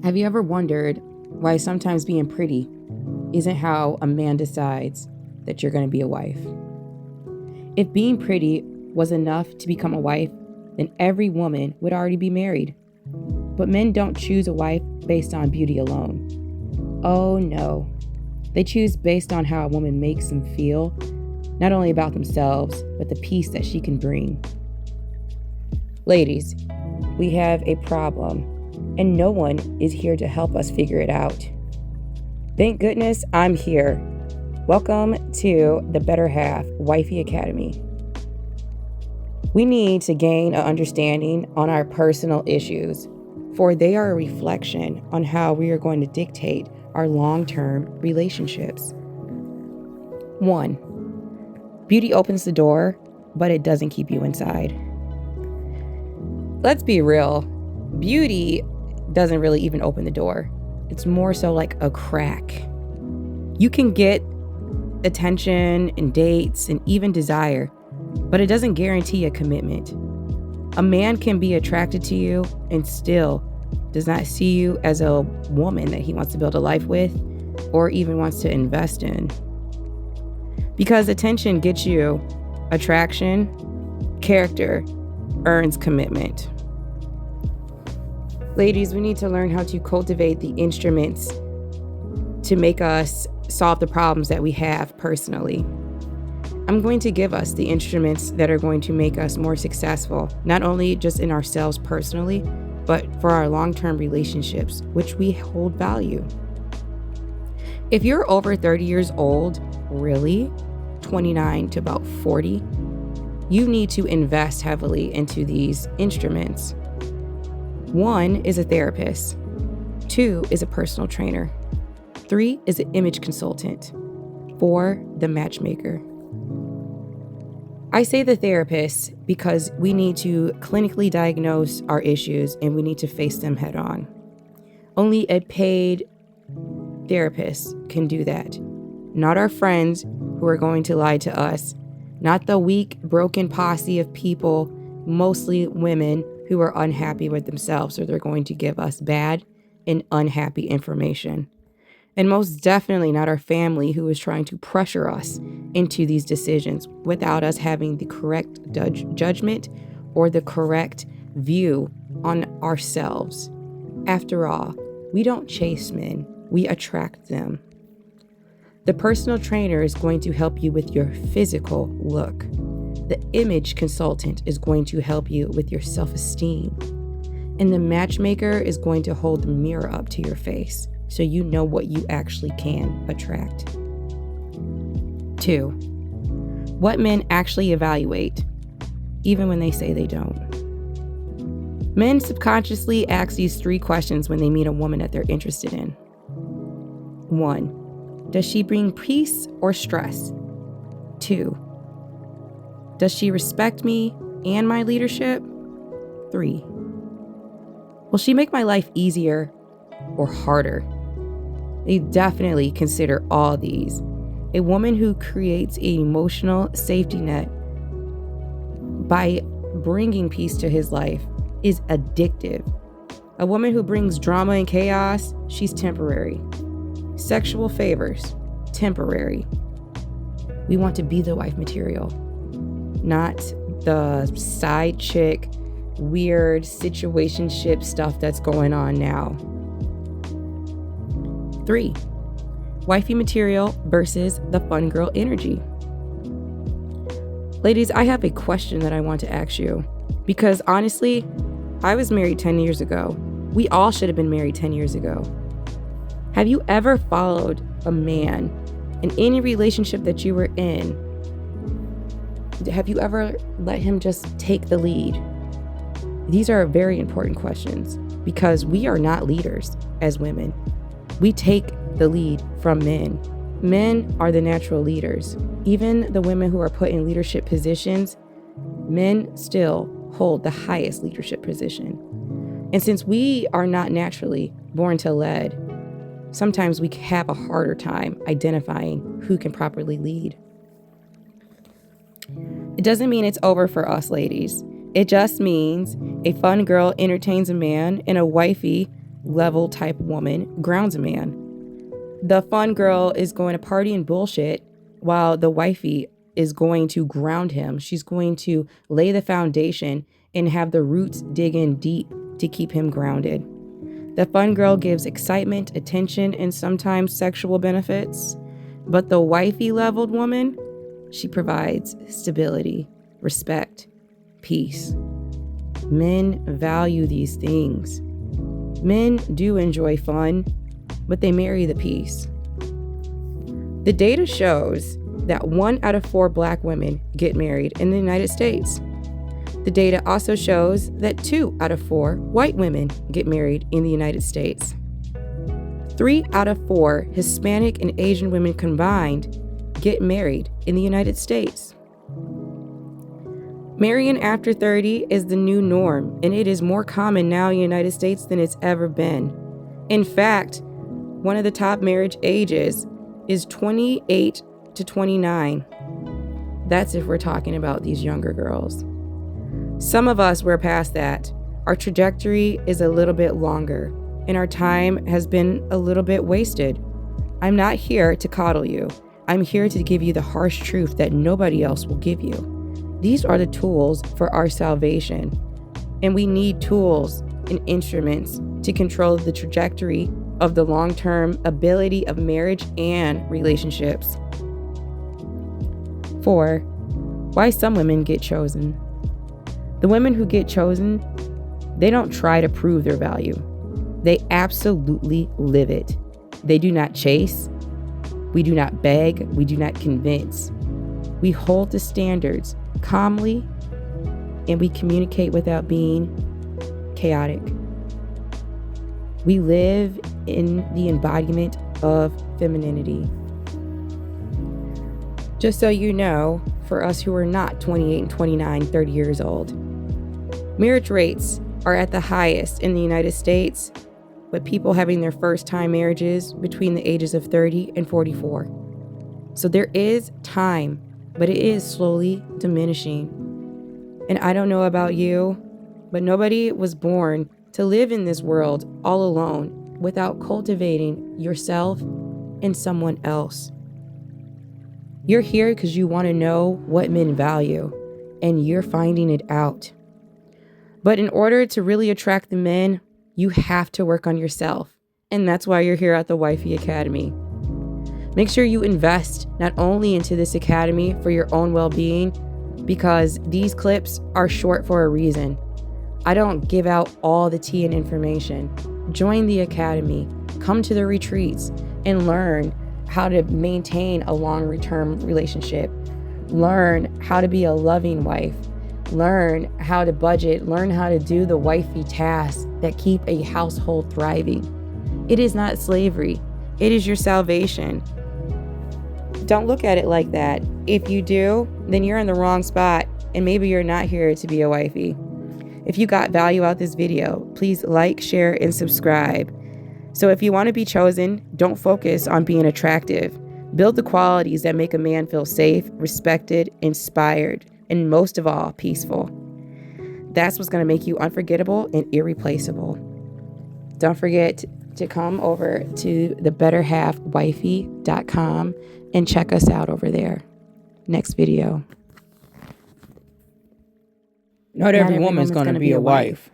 Have you ever wondered why sometimes being pretty isn't how a man decides that you're going to be a wife? If being pretty was enough to become a wife, then every woman would already be married. But men don't choose a wife based on beauty alone. Oh no. They choose based on how a woman makes them feel, not only about themselves, but the peace that she can bring. Ladies, we have a problem, and no one is here to help us figure it out. Thank goodness I'm here. Welcome to the Better Half Wifey Academy. We need to gain an understanding on our personal issues, for they are a reflection on how we are going to dictate our long-term relationships. 1. Beauty opens the door, but it doesn't keep you inside. Let's be real. Beauty doesn't really even open the door. It's more so like a crack. You can get attention and dates and even desire, but it doesn't guarantee a commitment. A man can be attracted to you and still does not see you as a woman that he wants to build a life with or even wants to invest in. Because attention gets you attraction, character earns commitment. Ladies, we need to learn how to cultivate the instruments to make us solve the problems that we have personally. I'm going to give us the instruments that are going to make us more successful, not only just in ourselves personally, but for our long-term relationships, which we hold value. If you're over 30 years old, really, 29 to about 40, you need to invest heavily into these instruments. 1 is a therapist. 2 is a personal trainer. 3 is an image consultant. 4, the matchmaker. I say the therapist because we need to clinically diagnose our issues and we need to face them head on. Only a paid therapist can do that. Not our friends who are going to lie to us. Not the weak, broken posse of people, mostly women who are unhappy with themselves, or they're going to give us bad and unhappy information. And most definitely not our family who is trying to pressure us into these decisions without us having the correct judgment or the correct view on ourselves. After all, we don't chase men, we attract them. The personal trainer is going to help you with your physical look. The image consultant is going to help you with your self-esteem. And the matchmaker is going to hold the mirror up to your face so you know what you actually can attract. 2. What men actually evaluate, even when they say they don't. Men subconsciously ask these 3 questions when they meet a woman that they're interested in. 1. Does she bring peace or stress? 2. Does she respect me and my leadership? 3. Will she make my life easier or harder? They definitely consider all these. A woman who creates an emotional safety net by bringing peace to his life is addictive. A woman who brings drama and chaos, she's temporary. Sexual favors, temporary. We want to be the wife material, not the side chick, weird situationship stuff that's going on now. 3. Wifey material versus the fun girl energy. Ladies, I have a question that I want to ask you because honestly, I was married 10 years ago. We all should have been married 10 years ago. Have you ever followed a man in any relationship that you were in? Have you ever let him just take the lead? These are very important questions because we are not leaders as women. We take the lead from men. Men are the natural leaders. Even the women who are put in leadership positions, men still hold the highest leadership position. And since we are not naturally born to lead, sometimes we have a harder time identifying who can properly lead. It doesn't mean it's over for us, ladies. It just means a fun girl entertains a man and a wifey level type woman grounds a man. The fun girl is going to party and bullshit while the wifey is going to ground him. She's going to lay the foundation and have the roots dig in deep to keep him grounded. The fun girl gives excitement, attention, and sometimes sexual benefits. But the wifey leveled woman, she provides stability, respect, peace. Men value these things. Men do enjoy fun, but they marry the peace. The data shows that 1 out of 4 Black women get married in the United States. The data also shows that 2 out of 4 white women get married in the United States. 3 out of 4 Hispanic and Asian women combined get married in the United States. Marrying after 30 is the new norm, and it is more common now in the United States than it's ever been. In fact, one of the top marriage ages is 28 to 29. That's if we're talking about these younger girls. Some of us were past that. Our trajectory is a little bit longer, and our time has been a little bit wasted. I'm not here to coddle you. I'm here to give you the harsh truth that nobody else will give you. These are the tools for our salvation, and we need tools and instruments to control the trajectory of the long-term ability of marriage and relationships. 4. Why some women get chosen. The women who get chosen, they don't try to prove their value. They absolutely live it. They do not chase. We do not beg. We do not convince. We hold the standards calmly, and we communicate without being chaotic. We live in the embodiment of femininity. Just so you know, for us who are not 28 and 29, 30 years old, marriage rates are at the highest in the United States, with people having their first time marriages between the ages of 30 and 44. So there is time, but it is slowly diminishing. And I don't know about you, but nobody was born to live in this world all alone without cultivating yourself and someone else. You're here because you want to know what men value, and you're finding it out. But in order to really attract the men, you have to work on yourself. And that's why you're here at the Wifey Academy. Make sure you invest not only into this academy for your own well-being, because these clips are short for a reason. I don't give out all the tea and information. Join the academy, come to the retreats, and learn how to maintain a long-term relationship. Learn how to be a loving wife. Learn how to budget. Learn how to do the wifey tasks that keep a household thriving. It is not slavery. It is your salvation. Don't look at it like that. If you do, then you're in the wrong spot, and maybe you're not here to be a wifey. If you got value out this video, please like, share, and subscribe. So if you want to be chosen, don't focus on being attractive. Build the qualities that make a man feel safe, respected, inspired, and most of all, peaceful. That's what's going to make you unforgettable and irreplaceable. Don't forget to come over to thebetterhalfwifey.com and check us out over there. Next video. Not every woman's going to be a wife.